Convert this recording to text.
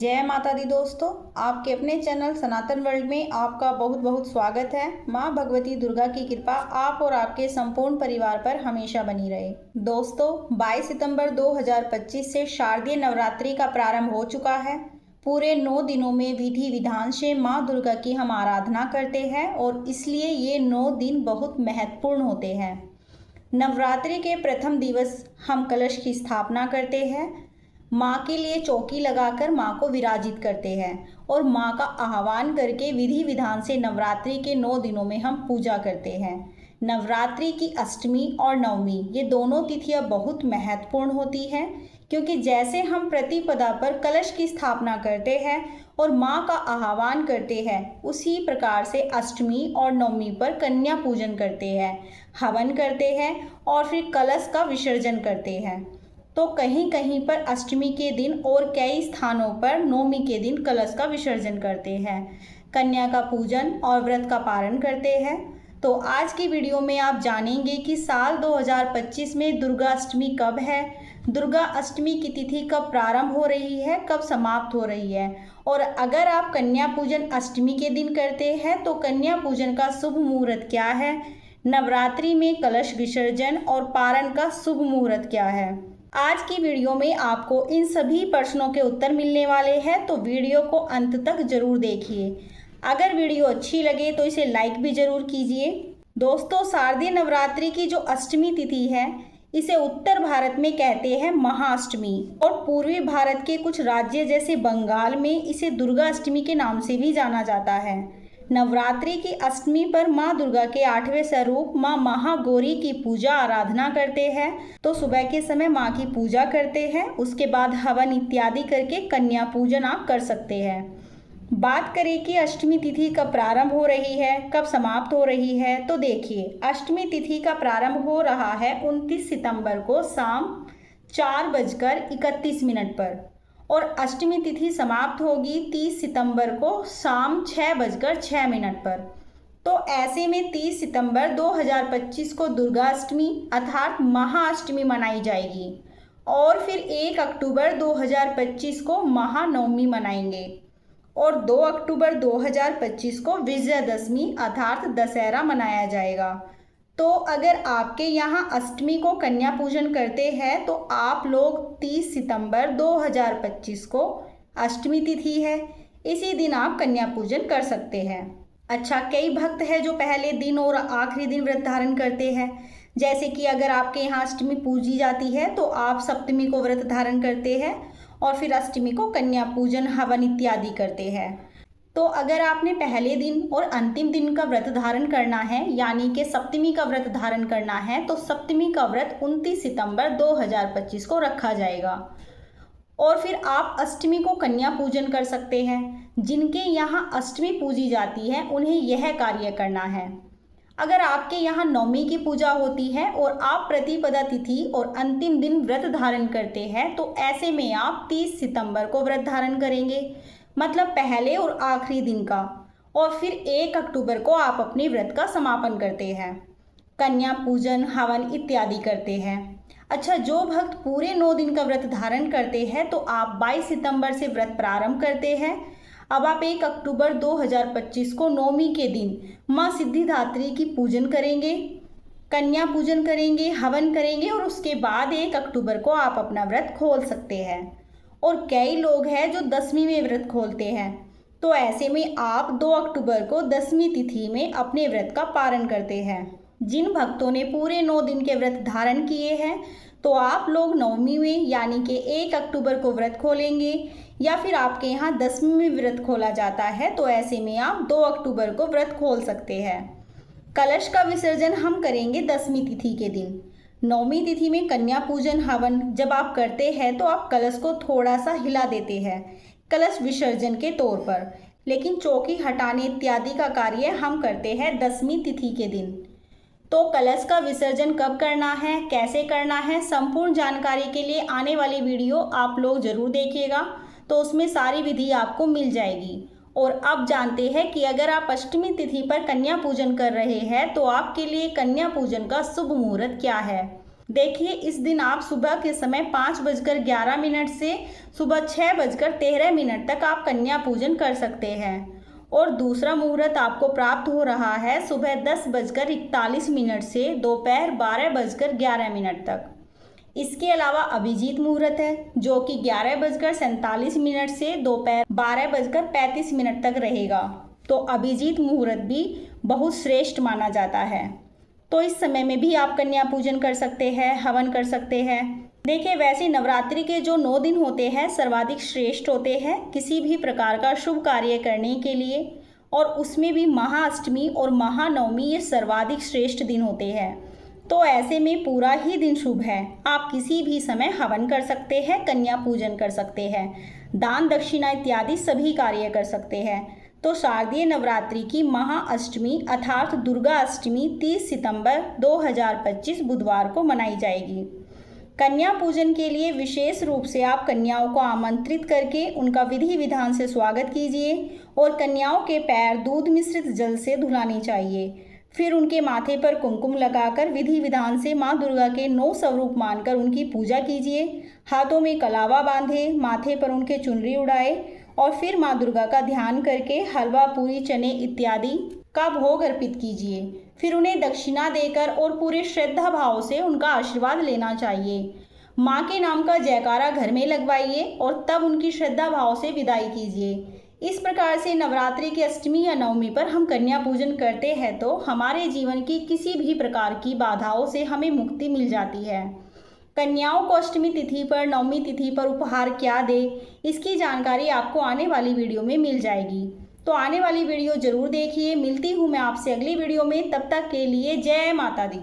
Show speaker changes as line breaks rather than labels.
जय माता दी दोस्तों, आपके अपने चैनल सनातन वर्ल्ड में आपका बहुत बहुत स्वागत है। माँ भगवती दुर्गा की कृपा आप और आपके संपूर्ण परिवार पर हमेशा बनी रहे। दोस्तों, 22 सितंबर 2025 से शारदीय नवरात्रि का प्रारंभ हो चुका है। पूरे 9 दिनों में विधि विधान से माँ दुर्गा की हम आराधना करते हैं और इसलिए ये 9 दिन बहुत महत्वपूर्ण होते हैं। नवरात्रि के प्रथम दिवस हम कलश की स्थापना करते हैं, माँ के लिए चौकी लगाकर माँ को विराजित करते हैं और माँ का आह्वान करके विधि विधान से नवरात्रि के 9 दिनों में हम पूजा करते हैं। नवरात्रि की अष्टमी और नवमी ये दोनों तिथियाँ बहुत महत्वपूर्ण होती हैं, क्योंकि जैसे हम प्रतिपदा पर कलश की स्थापना करते हैं और माँ का आह्वान करते हैं, उसी प्रकार से अष्टमी और नवमी पर कन्या पूजन करते हैं, हवन करते हैं और फिर कलश का विसर्जन करते हैं। तो कहीं कहीं पर अष्टमी के दिन और कई स्थानों पर नवमी के दिन कलश का विसर्जन करते हैं, कन्या का पूजन और व्रत का पारण करते हैं। तो आज की वीडियो में आप जानेंगे कि साल 2025 में दुर्गा अष्टमी कब है, दुर्गा अष्टमी की तिथि कब प्रारंभ हो रही है, कब समाप्त हो रही है, और अगर आप कन्या पूजन अष्टमी के दिन करते हैं तो कन्या पूजन का शुभ मुहूर्त क्या है, नवरात्रि में कलश विसर्जन और पारण का शुभ मुहूर्त क्या है। आज की वीडियो में आपको इन सभी प्रश्नों के उत्तर मिलने वाले हैं, तो वीडियो को अंत तक जरूर देखिए। अगर वीडियो अच्छी लगे तो इसे लाइक भी जरूर कीजिए। दोस्तों, शारदीय नवरात्रि की जो अष्टमी तिथि है, इसे उत्तर भारत में कहते हैं महाअष्टमी और पूर्वी भारत के कुछ राज्य जैसे बंगाल में इसे दुर्गा अष्टमी के नाम से भी जाना जाता है। नवरात्रि की अष्टमी पर माँ दुर्गा के 8वें स्वरूप माँ महागौरी की पूजा आराधना करते हैं। तो सुबह के समय माँ की पूजा करते हैं, उसके बाद हवन इत्यादि करके कन्या पूजन आप कर सकते हैं। बात करें कि अष्टमी तिथि कब प्रारंभ हो रही है, कब समाप्त हो रही है, तो देखिए, अष्टमी तिथि का प्रारंभ हो रहा है 29 सितंबर को शाम 4:31 पर और अष्टमी तिथि समाप्त होगी 30 सितंबर को शाम 6:06 पर। तो ऐसे में 30 सितंबर 2025 को दुर्गा अष्टमी अर्थात महाअष्टमी मनाई जाएगी और फिर 1 अक्टूबर 2025 को महानवमी मनाएंगे और 2 अक्टूबर 2025 को विजयदशमी अर्थात दशहरा मनाया जाएगा। तो अगर आपके यहाँ अष्टमी को कन्या पूजन करते हैं तो आप लोग 30 सितंबर 2025 को अष्टमी तिथि है, इसी दिन आप कन्या पूजन कर सकते हैं। अच्छा, कई भक्त हैं जो पहले दिन और आखिरी दिन व्रत धारण करते हैं। जैसे कि अगर आपके यहाँ अष्टमी पूजी जाती है तो आप सप्तमी को व्रत धारण करते हैं और फिर अष्टमी को कन्या पूजन हवन इत्यादि करते हैं। तो अगर आपने पहले दिन और अंतिम दिन का व्रत धारण करना है, यानी कि सप्तमी का व्रत धारण करना है, तो सप्तमी का व्रत 29 सितंबर 2025 को रखा जाएगा और फिर आप अष्टमी को कन्या पूजन कर सकते हैं। जिनके यहाँ अष्टमी पूजी जाती है उन्हें यह कार्य करना है। अगर आपके यहाँ नवमी की पूजा होती है और आप प्रतिपदा तिथि और अंतिम दिन व्रत धारण करते हैं, तो ऐसे में आप 30 सितंबर को व्रत धारण करेंगे, मतलब पहले और आखिरी दिन का, और फिर 1 अक्टूबर को आप अपने व्रत का समापन करते हैं, कन्या पूजन हवन इत्यादि करते हैं। अच्छा, जो भक्त पूरे 9 दिन का व्रत धारण करते हैं तो आप 22 सितंबर से व्रत प्रारंभ करते हैं। अब आप 1 अक्टूबर 2025 को नवमी के दिन माँ सिद्धिदात्री की पूजन करेंगे, कन्या पूजन करेंगे, हवन करेंगे और उसके बाद 1 अक्टूबर को आप अपना व्रत खोल सकते हैं। और कई लोग हैं जो दसवीं में व्रत खोलते हैं, तो ऐसे में आप 2 अक्टूबर को दसवीं तिथि में अपने व्रत का पारण करते हैं। जिन भक्तों ने पूरे 9 दिन के व्रत धारण किए हैं तो आप लोग नवमी में यानी कि 1 अक्टूबर को व्रत खोलेंगे, या फिर आपके यहाँ दसवीं में व्रत खोला जाता है तो ऐसे में आप 2 अक्टूबर को व्रत खोल सकते हैं। कलश का विसर्जन हम करेंगे दसवीं तिथि के दिन। नौवीं तिथि में कन्या पूजन हवन जब आप करते हैं तो आप कलश को थोड़ा सा हिला देते हैं कलश विसर्जन के तौर पर, लेकिन चौकी हटाने इत्यादि का कार्य हम करते हैं दसवीं तिथि के दिन। तो कलश का विसर्जन कब करना है, कैसे करना है, संपूर्ण जानकारी के लिए आने वाली वीडियो आप लोग जरूर देखिएगा, तो उसमें सारी विधि आपको मिल जाएगी। और अब जानते हैं कि अगर आप अष्टमी तिथि पर कन्या पूजन कर रहे हैं तो आपके लिए कन्या पूजन का शुभ मुहूर्त क्या है। देखिए, इस दिन आप सुबह के समय 5:11 से सुबह 6:13 तक आप कन्या पूजन कर सकते हैं। और दूसरा मुहूर्त आपको प्राप्त हो रहा है सुबह 10:41 से दोपहर 12:11 तक। इसके अलावा अभिजीत मुहूर्त है, जो कि 11:47 से दोपहर 12:35 तक रहेगा। तो अभिजीत मुहूर्त भी बहुत श्रेष्ठ माना जाता है। तो इस समय में भी आप कन्या पूजन कर सकते हैं, हवन कर सकते हैं। देखिए, वैसे नवरात्रि के जो 9 दिन होते हैं सर्वाधिक श्रेष्ठ होते हैं किसी भी प्रकार का शुभ कार्य करने के लिए, और उसमें भी महाअष्टमी और महानवमी ये सर्वाधिक श्रेष्ठ दिन होते हैं। तो ऐसे में पूरा ही दिन शुभ है। आप किसी भी समय हवन कर सकते हैं, कन्या पूजन कर सकते हैं, दान दक्षिणा इत्यादि सभी कार्य कर सकते हैं। तो शारदीय नवरात्रि की महाअष्टमी अर्थात दुर्गा अष्टमी 30 सितंबर 2025 बुधवार को मनाई जाएगी। कन्या पूजन के लिए विशेष रूप से आप कन्याओं को आमंत्रित करके उनका विधि विधान से स्वागत कीजिए और कन्याओं के पैर दूध मिश्रित जल से धुलाने चाहिए। फिर उनके माथे पर कुमकुम लगाकर विधि विधान से माँ दुर्गा के 9 स्वरूप मानकर उनकी पूजा कीजिए। हाथों में कलावा बांधे, माथे पर उनके चुनरी उड़ाए और फिर माँ दुर्गा का ध्यान करके हलवा, पूरी, चने इत्यादि का भोग अर्पित कीजिए। फिर उन्हें दक्षिणा देकर और पूरे श्रद्धा भाव से उनका आशीर्वाद लेना चाहिए। माँ के नाम का जयकारा घर में लगवाइए और तब उनकी श्रद्धा भाव से विदाई कीजिए। इस प्रकार से नवरात्रि की अष्टमी या नवमी पर हम कन्या पूजन करते हैं तो हमारे जीवन की किसी भी प्रकार की बाधाओं से हमें मुक्ति मिल जाती है। कन्याओं को अष्टमी तिथि पर, नवमी तिथि पर उपहार क्या दे, इसकी जानकारी आपको आने वाली वीडियो में मिल जाएगी। तो आने वाली वीडियो जरूर देखिए। मिलती हूँ मैं आपसे अगली वीडियो में, तब तक के लिए जय माता दी।